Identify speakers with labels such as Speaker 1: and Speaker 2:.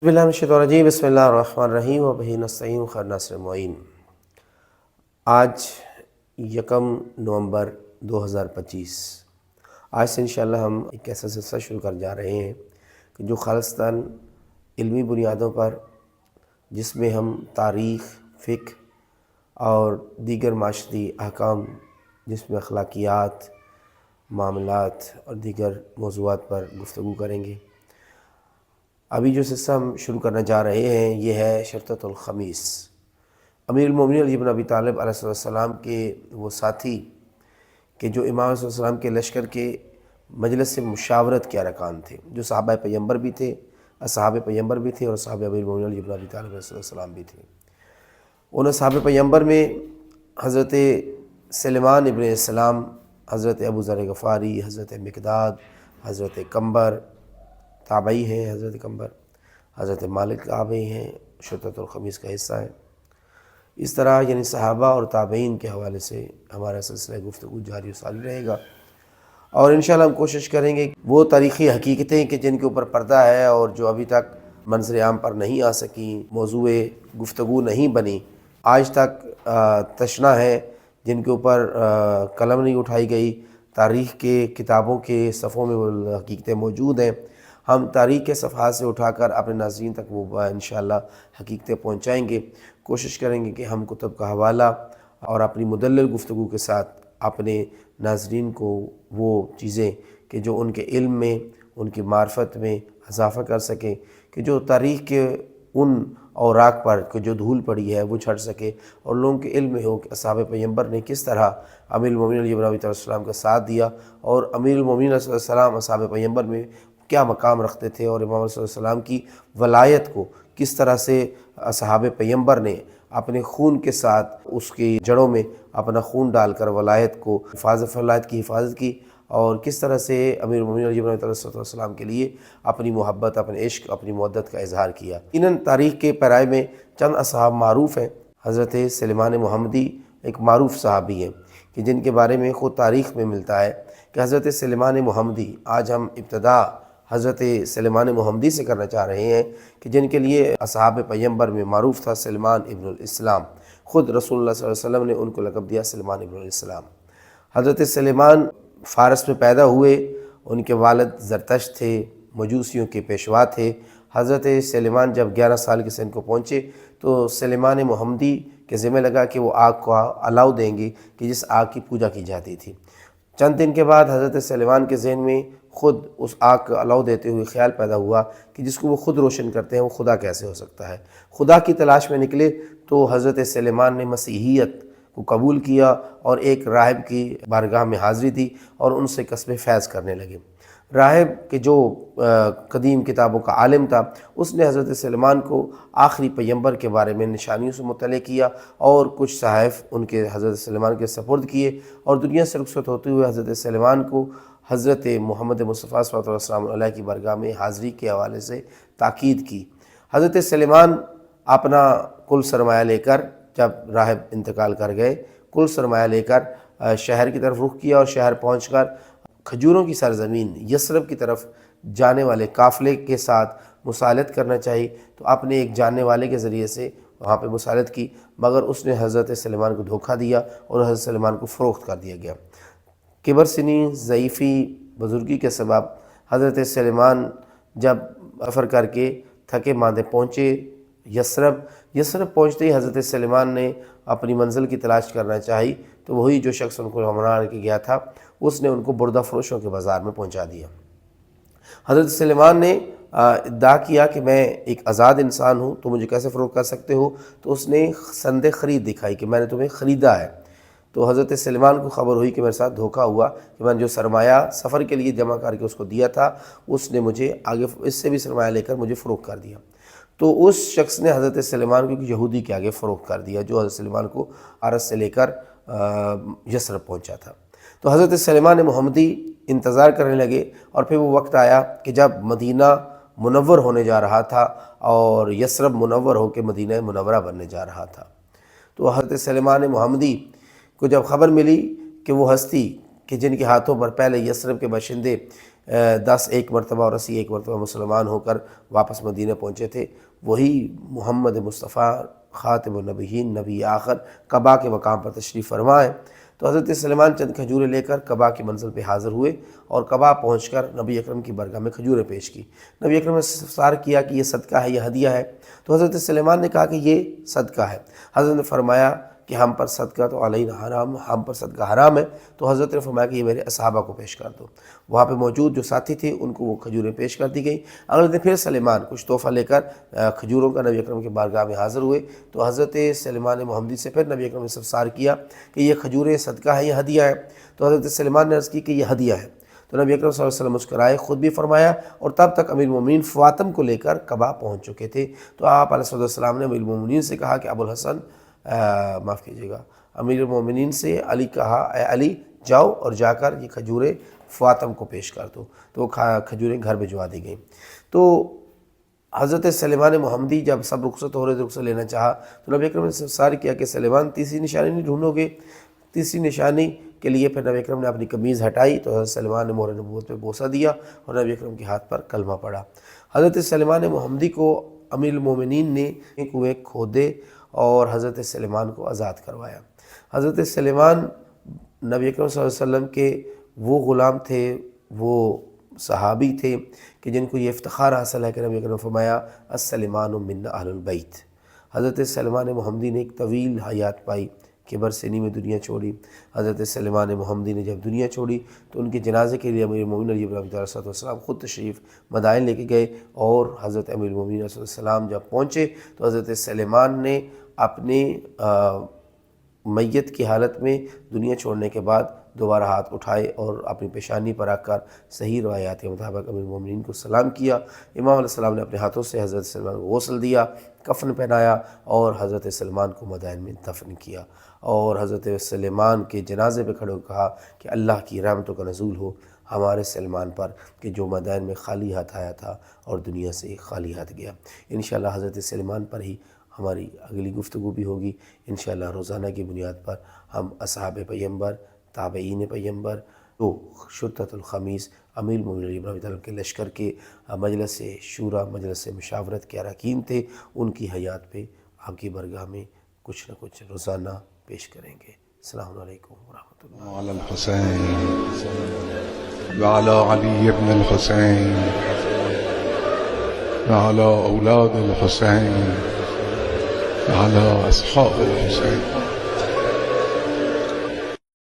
Speaker 1: बिस्मिल्लाहिर्रहमानिर्रहीम बिस्मिल्लाहिर्रहमानिर्रहीम व बिही नस्तईन खैर नासिर मुईन। आज 1 नवंबर 2025। आज से इंशाअल्लाह हम एक ऐसा सिलसिला शुरू कर जा रहे हैं कि जो खालिस्तान इल्मी बुनियादों पर, जिसमें हम तारीख़, फ़िक़्ह और दीगर माशरी अहकाम, जिसमें अखलाकियात, मामलात और दीगर मौज़ूआत पर गुफ्तगू करेंगे। अभी जो सिलसिला हम शुरू करने जा रहे हैं ये है शरतुल ख़मीस। अमीरुल मोमिनीन अली इब्न अबी तालिब अलैहिस्सलाम के वो साथी कि जो इमाम अलैहिस्सलाम के लश्कर के मजलिस मुशावरत के अरकान थे, जो सहाबा पैगम्बर भी थे, असहाब पैगम्बर भी थे और असहाब अमीरुल मोमिनीन अली इब्न अबी तालिब अलैहिस्सलाम भी थे। उन असहाब पैगम्बर में हज़रत सुलेमान इब्न इस्लाम, हज़रत अबू ज़र ग़फ़ारी, हज़रत मिक़दाद, हज़रत कंबर ताबई हैं, हज़रत कंबर, हज़रत मालिक ताबई हैं, शरतुल ख़मीस का हिस्सा है। इस तरह यानी सहाबा और ताबईन के हवाले से हमारा सिलसिला गुफ्तगू जारी सारी रहेगा और इंशाअल्लाह हम कोशिश करेंगे वो तारीख़ी हकीकतें कि जिनके ऊपर पर्दा है और जो अभी तक मंज़र आम पर नहीं आ सकी, मौज़ूए गुफ्तगू नहीं बनी, आज तक तशना है, जिनके ऊपर कलम नहीं उठाई गई, तारीख़ के किताबों के सफ़ों में वो हकीकतें मौजूद हैं। हम तारीख़ के सफ़हात से उठाकर अपने नाज़रीन तक वो इंशाअल्लाह हकीकतें पहुँचाएँगे। कोशिश करेंगे कि हम कुतुब का हवाला और अपनी मुदल्लल गुफ्तगू के साथ अपने नाज़रीन को वो चीज़ें कि जो उनके इल्म में, उनकी मार्फत में इजाफ़ा कर सकें, कि जो तारीख़ के उन औराक पर कि जो धूल पड़ी है वो छट सके और लोगों के इल्म में हो कि असहाब पैगम्बर ने किस तरह अमीरुल मोमिनीन अली इब्न अबी तालिब का साथ दिया और अमीरुल मोमिनीन अलैहिस्सलाम असहाब पैगम्बर में क्या मकाम रखते थे और इमाम अलैहिस्सलाम की वलायत को किस तरह से असहाब पैगम्बर ने अपने खून के साथ उसकी जड़ों में अपना खून डालकर वलायत को वलायत की हिफाजत की और किस तरह से अमीरुल मोमिनीन अली इब्न अबी तालिब के लिए अपनी मोहब्बत, अपने इश्क, अपनी मवद्दत का इजहार किया। इन तारीख़ के पैराए में चंद असहाब मारूफ़ हैं। हज़रत सुलेमान मोहम्मदी एक मारूफ़ सहाबी हैं कि जिनके बारे में ख़ुद तारीख़ में मिलता है कि हज़रत सुलेमान मोहम्मदी, आज हम इब्तदा हज़रत सुलेमान मोहम्मदी से करना चाह रहे हैं कि जिनके लिए असहाब पैगम्बर में मारूफ़ था सुलेमान इब्नुल इस्लाम। ख़ुद रसूलुल्लाह सल्लल्लाहु अलैहि वसल्लम ने उनको लक़ब दिया सुलेमान इब्नुल इस्लाम। हज़रत सुलेमान फ़ारस में पैदा हुए, उनके वालिद ज़रतश्त थे, मजूसियों के पेशवा थे। हज़रत सुलेमान जब 11 साल के सिन को पहुँचे तो सुलेमान मोहम्मदी के ज़िम्मे लगा कि वो आग को अलाव देंगे कि जिस आग की पूजा की जाती थी। चंद दिन के बाद हज़रत सुलेमान के ज़हन में ख़ुद उस आग का अलाव देते हुए ख़्याल पैदा हुआ कि जिसको वो ख़ुद रोशन करते हैं वो खुदा कैसे हो सकता है। खुदा की तलाश में निकले तो हज़रत सुलेमान ने मसीहियत को कबूल किया और एक राहिब की बारगाह में हाज़िरी दी और उनसे कसबे फैज़ करने लगे। राहिब के जो कदीम किताबों का आलिम था, उसने हज़रत सुलेमान को आखिरी पैगम्बर के बारे में निशानियों से मुत्तले किया और कुछ सहाइफ़ उनके हज़रत सुलेमान के सपुर्द किए और दुनिया से रुखसत होते हुए हज़रत सुलेमान को हज़रत मोहम्मद मुस्तफ़ा सल्लल्लाहु अलैहि वसल्लम की बारगाह में हाज़िरी के हवाले से ताकीद की। हज़रत सुलेमान अपना कुल सरमाया लेकर, जब राहिब इंतकाल कर गए, कुल सरमाया लेकर शहर की तरफ रुख किया और शहर पहुँचकर खजूरों की सरज़मीन यसरब की तरफ जाने वाले काफ़िले के साथ मुसालत करना चाहिए तो आपने एक जानने वाले के ज़रिए से वहाँ पे मुसालत की, मगर उसने हज़रत सुलेमान को धोखा दिया और हज़रत सुलेमान को फ़रोख्त कर दिया गया। किबर सिनी, ज़ईफ़ी, बुज़ुर्गी के सबब हज़रत सुलेमान जब सफ़र करके थके मांदे पहुँचे यसरब पहुँचते ही हज़रत सुलेमान ने अपनी मंजिल की तलाश करना चाहिए तो वही जो शख्स उनको हमरा के गया था उसने उनको बुर्दा फ़रोशों के बाज़ार में पहुँचा दिया। हज़रत सुलेमान ने इद्दा किया कि मैं एक आज़ाद इंसान हूँ तो मुझे कैसे फ़रोख्त कर सकते हो, तो उसने संदे ख़रीद दिखाई कि मैंने तुम्हें ख़रीदा है। तो हज़रत सुलेमान को ख़बर हुई कि मेरे साथ धोखा हुआ कि मैंने जो सरमाया सफ़र के लिए जमा करके उसको दिया था उसने मुझे आगे इससे भी सरमाया लेकर मुझे फ़रोख्त कर दिया। तो उस शख्स ने हज़रत सुलेमान को यहूदी के आगे फ़रोख्त कर दिया जो हज़रत सुलेमान को अरस से लेकर यसरब पहुँचा था। तो हज़रत सुलेमान मोहम्मदी इंतज़ार करने लगे और फिर वो वक्त आया कि जब मदीना मुनव्वर होने जा रहा था और यसरब मुनव्वर होकर मदीना मुनव्वरा बनने जा रहा था। तो हज़रत सुलेमान मोहम्मदी को जब ख़बर मिली कि वो हस्ती कि जिनके हाथों पर पहले यसरब के बाशिंदे 10 ایک مرتبہ اور 80 ایک مرتبہ مسلمان ہو کر واپس مدینہ پہنچے تھے، وہی محمد مصطفیٰ خاتم النبیین نبی آخر قباء کے مقام پر تشریف فرما ہے۔ تو حضرت سلیمان چند کھجوریں لے کر قباء کی منزل پہ حاضر ہوئے اور قباء پہنچ کر نبی اکرم کی برگاہ میں کھجوریں پیش کی۔ نبی اکرم نے استفسار کیا کہ یہ صدقہ ہے، یہ ہدیہ ہے؟ تو حضرت سلیمان نے کہا کہ یہ صدقہ ہے۔ حضرت نے فرمایا کہ ہم پر صدقہ تو علینا حرام، ہم پر صدقہ حرام ہے۔ تو حضرت نے فرمایا کہ یہ میرے اصحابہ کو پیش کر دو۔ وہاں پہ موجود جو ساتھی تھے ان کو وہ کھجوریں پیش کر دی گئیں۔ اگلے دن پھر سلیمان کچھ تحفہ لے کر کھجوروں کا نبی اکرم کے بارگاہ میں حاضر ہوئے۔ تو حضرت سلیمان محمدی سے پھر نبی اکرم نے استفسار کیا کہ یہ کھجوریں صدقہ ہے، یہ ہدیہ ہے؟ تو حضرت سلیمان نے عرض کی کہ یہ ہدیہ ہے۔ تو نبی اکرم صلی اللہ علیہ وسلم مسکرائے، خود بھی فرمایا، اور تب تک امیر المومنین فاطم کو لے کر قباء پہنچ چکے تھے۔ تو آپ علیہ السلام نے امیر المومنین سے کہا کہ ابو الحسن معاف کیجیے گا، امیر المومنین سے علی کہا، اے علی جاؤ اور جا کر یہ کھجوریں فاطم کو پیش کر دو۔ تو وہ کھجوریں گھر بھجوا دی گئیں۔ تو حضرت سلیمان محمدی جب سب رخصت ہو رہے تھے، رخصت لینا چاہا، تو نبی اکرم نے استفسار کیا کہ سلیمان تیسری نشانی نہیں ڈھونڈو گے؟ تیسری نشانی کے لیے پھر نبی اکرم نے اپنی قمیض ہٹائی تو حضرت سلیمان نے مہر نبوت پہ بوسہ دیا اور نبی اکرم کے ہاتھ پر کلمہ پڑھا۔ حضرت سلیمان محمدی کو امیر المومنین نے کنویں کھودے اور حضرت سلیمان کو آزاد کروایا۔ حضرت سلیمان نبی اکرم صلی اللہ علیہ وسلم کے وہ غلام تھے، وہ صحابی تھے کہ جن کو یہ افتخار حاصل ہے کہ نبی اکرم نے فرمایا السلیمان منا اہل البیت۔ حضرت سلیمان محمدی نے ایک طویل حیات پائی، کبر سنی میں دنیا چھوڑی۔ حضرت سلیمان محمدی نے جب دنیا چھوڑی تو ان کے جنازے کے لیے امیر المومنین علی بن ابی طالب علیہ السلام خود تشریف مدائن لے کے گئے، اور حضرت امیر المومنین علیہ السلام جب پہنچے تو حضرت سلیمان نے اپنے میت کی حالت میں دنیا چھوڑنے کے بعد دوبارہ ہاتھ اٹھائے اور اپنی پیشانی پر رکھ کر صحیح روایات کے مطابق امیر المومنین کو سلام کیا۔ امام علیہ السلام نے اپنے ہاتھوں سے حضرت سلیمان کو غسل دیا، کفن پہنایا اور حضرت سلیمان کو مدائن میں دفن کیا، اور حضرت سلیمان کے جنازے پہ کھڑے ہو کہا کہ اللہ کی رحمتوں کا نزول ہو ہمارے سلیمان پر کہ جو مدائن میں خالی ہاتھ آیا تھا اور دنیا سے خالی ہاتھ گیا۔ انشاءاللہ حضرت سلیمان پر ہی ہماری اگلی گفتگو بھی ہوگی۔ انشاءاللہ روزانہ کی بنیاد پر ہم اصحاب پیغمبر، تابعین پیغمبر، تو شرطۃ الخمیس امیر المومنین علی بن ابی طالب کے لشکر کے مجلس شورا، مجلس مشاورت کے اراکین تھے، ان کی حیات پہ آپ کی برگاہ میں کچھ نہ کچھ روزانہ پیش کریں گے۔ السلام علیکم ورحمۃ اللہ۔
Speaker 2: وعلى الحسين وعلى علي بن الحسين وعلى أولاد الحسين وعلى أصحاب الحسين